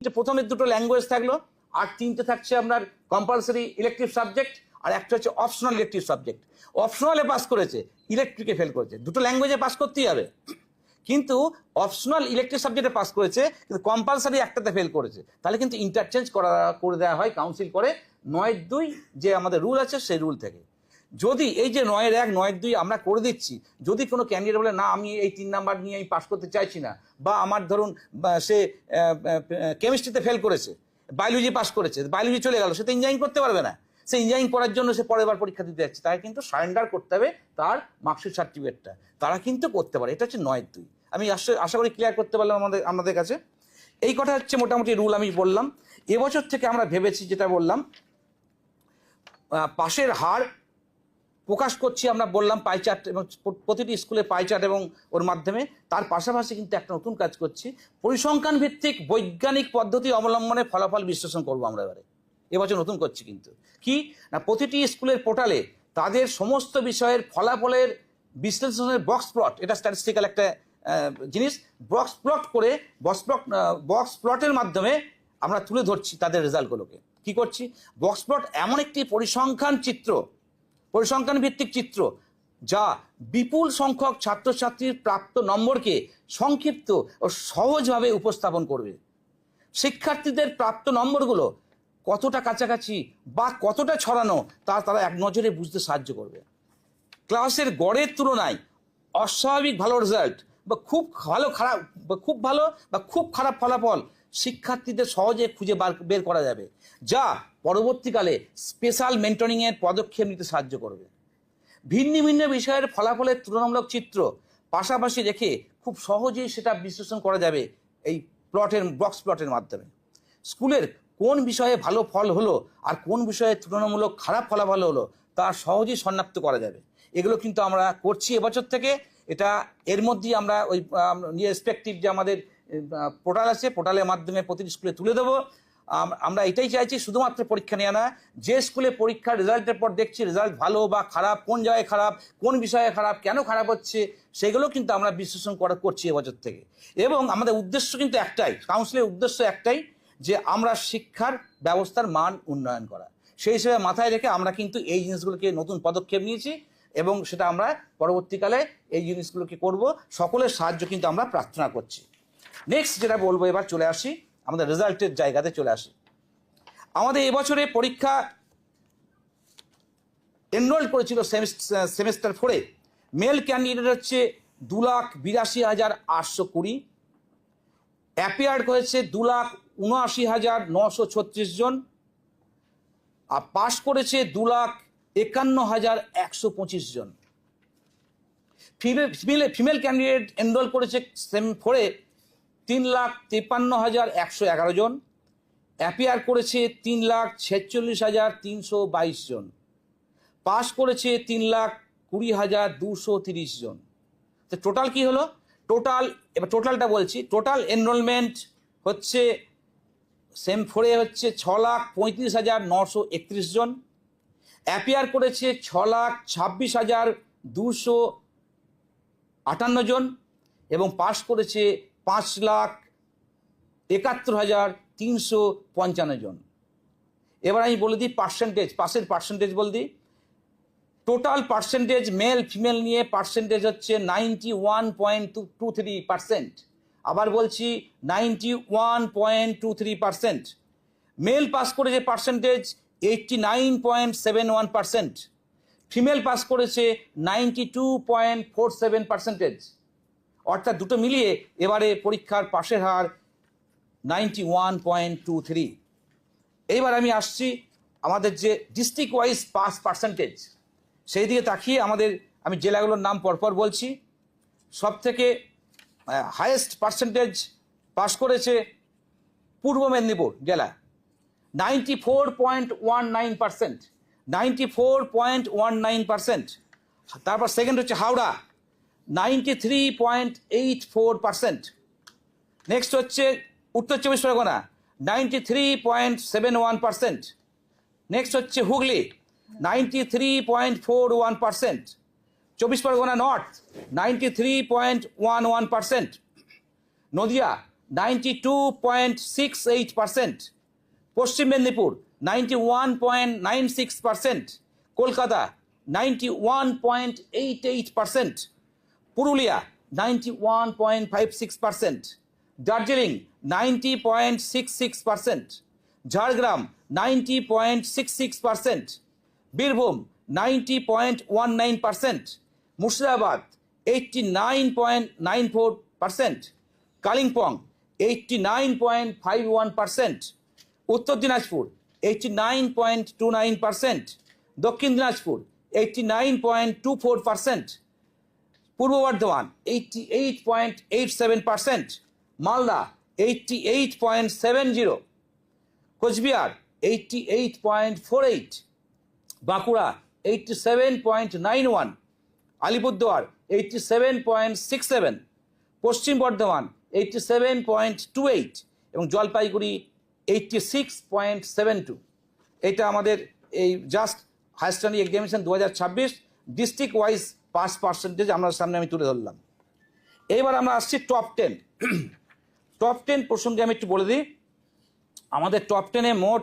প্রথমের দুটো ল্যাঙ্গুয়েজ থাকলো, আর তিনটে থাকছে আপনার কম্পালসারি ইলেকটিভ সাবজেক্ট, আর একটা হচ্ছে অপশনাল ইলেকটিভ সাবজেক্ট। অপশনালে পাস করেছে, ইলেকট্রিকে ফেল করেছে, দুটো ল্যাঙ্গুয়েজে পাস করতেই হবে। কিন্তু অপশনাল ইলেকটিভ সাবজেক্টে পাস করেছে, কিন্তু কম্পালসারি একটাতে ফেল করেছে, তাহলে কিন্তু ইন্টারচেঞ্জ করে দেওয়া হয় কাউন্সিল করে 9-2 যে আমাদের রুল আছে সেই রুল থেকে। যদি এই যে 9-1 9-2 আমরা করে দিচ্ছি, যদি কোনো ক্যান্ডিডেট বলে না আমি এই 3 নাম্বার নিয়ে আমি পাস করতে চাইছি না, বা আমার ধরুন সে কেমিস্ট্রিতে ফেল করেছে, বায়োলজি পাস করেছে, বায়োলজি চলে গেল, সে তো ইঞ্জিনিয়ারিং করতে পারবে না। সে ইঞ্জিনিয়ারিং করার জন্য সে পরের বার পরীক্ষা দিতে যাচ্ছে, তাকে কিন্তু সারেন্ডার করতে হবে তার মার্কশিট সার্টিফিকেটটা, তারা কিন্তু করতে পারে। এটা হচ্ছে 9-2। আমি আশা করি ক্লিয়ার করতে পারলাম আমাদের কাছে। এই কথা হচ্ছে মোটামুটি রুল আমি বললাম। এবছর থেকে আমরা ভেবেছি, যেটা বললাম, পাশের হার প্রকাশ করছি, আমরা বললাম পাই চার্ট, এবং প্রতিটি স্কুলে পাই চার্ট এবং ওর মাধ্যমে। তার পাশাপাশি কিন্তু একটা নতুন কাজ করছি, পরিসংখ্যান ভিত্তিক বৈজ্ঞানিক পদ্ধতি অবলম্বনে ফলাফল বিশ্লেষণ করবো আমরা এবছর নতুন করছি। কিন্তু কি না, প্রতিটি স্কুলের পোর্টালে তাদের সমস্ত বিষয়ের ফলাফলের বিশ্লেষণের বক্স প্লট, এটা স্ট্যাটিস্টিক্যাল একটা জিনিস, বক্স প্লট করে বক্স প্লটের মাধ্যমে আমরা তুলে ধরছি তাদের রেজাল্টগুলোকে। কি করছি, বক্স প্লট এমন একটি পরিসংখ্যান ভিত্তিক চিত্র, যা বিপুল সংখ্যক ছাত্রছাত্রীর প্রাপ্ত নম্বরকে সংক্ষিপ্ত ও সহজভাবে উপস্থাপন করবে। শিক্ষার্থীদের প্রাপ্ত নম্বরগুলো কতটা কাছাকাছি বা কতটা ছড়ানো তা তারা এক নজরে বুঝতে সাহায্য করবে। ক্লাসের গড়ের তুলনায় অস্বাভাবিক ভালো রেজাল্ট বা খুব খারাপ ফলাফল শিক্ষার্থীদের সহজে খুঁজে বের করা যাবে, যা পরবর্তীকালে স্পেশাল মেন্টরিংয়ের পদক্ষেপ নিতে সাহায্য করবে। ভিন্ন ভিন্ন বিষয়ের ফলাফলের তুলনামূলক চিত্র পাশাপাশি রেখে খুব সহজেই সেটা বিশ্লেষণ করা যাবে এই বক্স প্লটের মাধ্যমে। স্কুলের কোন বিষয়ে ভালো ফল হলো আর কোন বিষয়ে তুলনামূলক খারাপ ফলাফল হলো তা সহজেই শনাক্ত করা যাবে। এগুলো কিন্তু আমরা করছি এবছর থেকে। এটা এর মধ্যেই আমরা ওই রেসপেক্টিভ যে আমাদের পোর্টাল আছে, পোর্টালের মাধ্যমে প্রতিটি স্কুলে তুলে দেবো। আমরা এটাই চাইছি, শুধুমাত্র পরীক্ষা নিয়ে না, যে স্কুলে পরীক্ষার রেজাল্টের পর দেখছি রেজাল্ট ভালো বা খারাপ, কোন জায়গায় খারাপ, কোন বিষয়ে খারাপ, কেন খারাপ হচ্ছে, সেগুলো কিন্তু আমরা বিশ্লেষণ করছি এবছর থেকে। এবং আমাদের উদ্দেশ্য কিন্তু একটাই, কাউন্সিলের উদ্দেশ্য একটাই, যে আমরা শিক্ষার ব্যবস্থার মান উন্নয়ন করা। সেই হিসেবে মাথায় রেখে আমরা কিন্তু এই জিনিসগুলোকে নতুন পদক্ষেপ নিয়েছি, এবং সেটা আমরা পরবর্তীকালে এই জিনিসগুলোকে করব। সকলের সাহায্য কিন্তু আমরা প্রার্থনা করছি। নেক্সট যেটা বলবো, এবার চলে আসি আমাদের রেজাল্টের জায়গাতে চলে আসি। আমাদের এবছরে পরীক্ষা এনরোল করেছিল সেমিস্টার 4-এ মেল ক্যান্ডিডেট হচ্ছে 2,82,820, অ্যাপিয়ার্ড হয়েছে 2,79,936 জন, আর পাস করেছে 2,51,125 জন। ফিমেল ক্যান্ডিডেট এনরোল করেছে সেম 4-এ 3,53,111 জন, অ্যাপিয়ার করেছে 3,46,322 জন, পাস করেছে 3,20,230 জন। তো টোটাল কি হলো? এবার টোটালটা বলছি। টোটাল এনরোলমেন্ট হচ্ছে সেম 4-এ হচ্ছে 6,35,931 জন, অ্যাপিয়ার করেছে 6,26,258 জন, এবং পাস করেছে 5,71,355 জন। এবার আমি বলে দিই পাসের পার্সেন্টেজ বলে দিই। টোটাল পার্সেন্টেজ মেল ফিমেল নিয়ে পার্সেন্টেজ হচ্ছে 91.23%। আবার বলছি 91.23%। মেল পাস করেছে পার্সেন্টেজ 89.71%, ফিমেল পাস করেছে 92.47%। অর্থাৎ দুটো মিলিয়ে এবারে পরীক্ষার পাশের হার 91.23। এইবার আমি আসছি আমাদের যে ডিস্ট্রিক্ট ওয়াইজ পাস পার্সেন্টেজ, সেই দিকে তাকিয়ে আমি জেলাগুলোর নাম পরপর বলছি। সব থেকে হাইয়েস্ট পার্সেন্টেজ পাস করেছে পূর্ব মেদিনীপুর জেলা, 94.19%, 94.19%। তারপর সেকেন্ড হচ্ছে হাওড়া, 93.84%। নেক্সট হচ্ছে উত্তর 24 পরগনা, 93.71%। নেক্সট হচ্ছে হুগলি, 93.41%। 24 পরগনা নর্থ, 93.11%। নদিয়া 92.68%, পশ্চিম মেদিনীপুর 91.96%, কলকাতা 91.88%, পুরুলিয়া 91.56%, দার্জিলিং 90.66%, ঝাড়গ্রাম 90.66%, বীরভূম 90.19%, মুর্শিদাবাদ 89.94%, কালিম্পং 89.51%, উত্তর দিনাজপুর 89.29%, দক্ষিণ দিনাজপুর 89.24%, পূর্ব বর্ধমান 88.87%, মালদা 88.70, কোচবিহার 88.48, বাঁকুড়া 87.91, আলিপুরদুয়ার 87.67, পশ্চিম বর্ধমান 87.28 এবং জলপাইগুড়ি 86.72। এটা আমাদের এই just higher secondary examination 2026 district wise pass percentage আপনার সামনে আমি তুলে ধরলাম। এবার আমরা আসছি টপ 10। টপ 10 প্রসঙ্গে আমি একটু বলে দিই। আমাদের টপ 10-এ মোট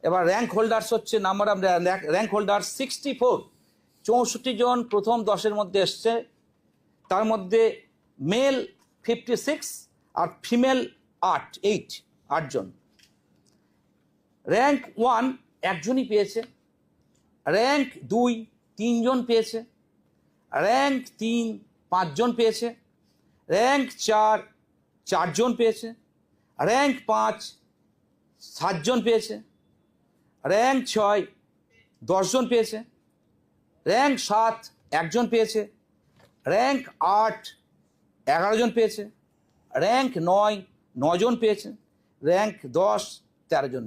এবার র্যাঙ্ক হোল্ডার্স হচ্ছে, নাম্বার অফ র্যাঙ্ক হোল্ডার 64, 64 জন প্রথম 10-এর মধ্যে এসছে। তার মধ্যে মেল 56 আর ফিমেল 8 জন। র্যাঙ্ক 1 একজনই পেয়েছে, র্যাঙ্ক 2 3 জন পেয়েছে, র্যাঙ্ক 3 5 জন পেয়েছে, র্যাঙ্ক 4 4 জন পেয়েছে, র্যাঙ্ক 5 7 জন পেয়েছে, র্যাঙ্ক 6 10 জন পেয়েছে, র্যাঙ্ক 7 1 জন পেয়েছে, র্যাঙ্ক 8 11 জন পেয়েছে, র্যাঙ্ক 9 9 জন পেয়েছে, র্যাঙ্ক 10 13 জন।